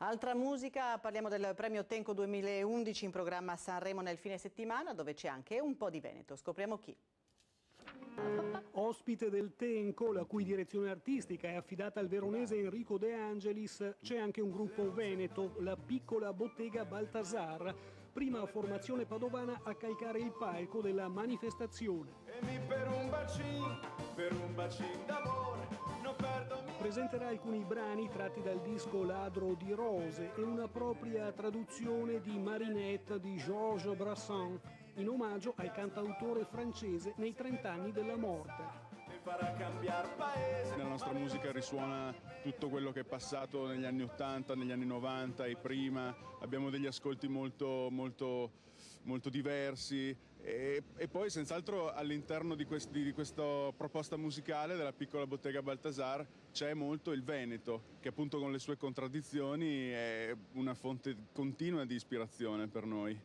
Altra musica, parliamo del premio Tenco 2011 in programma a Sanremo nel fine settimana, dove c'è anche un po' di Veneto. Scopriamo chi. Ospite del Tenco, la cui direzione artistica è affidata al veronese Enrico De Angelis, c'è anche un gruppo veneto, la Piccola Bottega Baltasar, prima formazione padovana a calcare il palco della manifestazione. Presenterà alcuni brani tratti dal disco Ladro di rose e una propria traduzione di Marinette di Georges Brassens, in omaggio al cantautore francese nei 30 anni della morte. Nella nostra musica risuona tutto quello che è passato negli anni 80, negli anni 90 e prima. Abbiamo degli ascolti molto diversi e poi senz'altro all'interno di questa proposta musicale della Piccola Bottega Baltasar c'è molto il Veneto, che appunto con le sue contraddizioni è una fonte continua di ispirazione per noi.